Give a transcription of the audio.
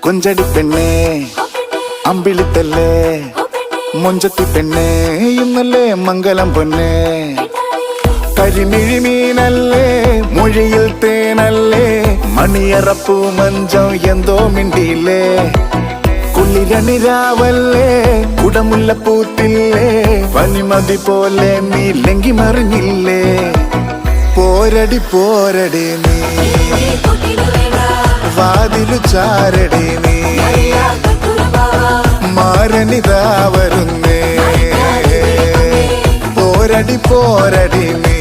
കൊഞ്ചടി പെണ്ണേ അമ്പിളിത്തല്ലേ മൊഞ്ചത്തി പെണ്ണേ ഇന്നല്ലേ മംഗലം പൊന്നേ കരിമിഴി മീനല്ലേ മൊഴിയിൽ തേനല്ലേ മണിയറപ്പൂ മഞ്ചം എന്തോ മിണ്ടിയില്ലേ കുളിരണിരാവല്ലേ കുടമുല്ലപ്പൂത്തില്ലേ പനിമതി പോലെ നീ ലങ്കി മറിഞ്ഞില്ലേ പോരടി പോരടി നീ വാതിലു ചാരടി നീ മാരനിതാ വരുന്നേ പോരടി പോരടി നീ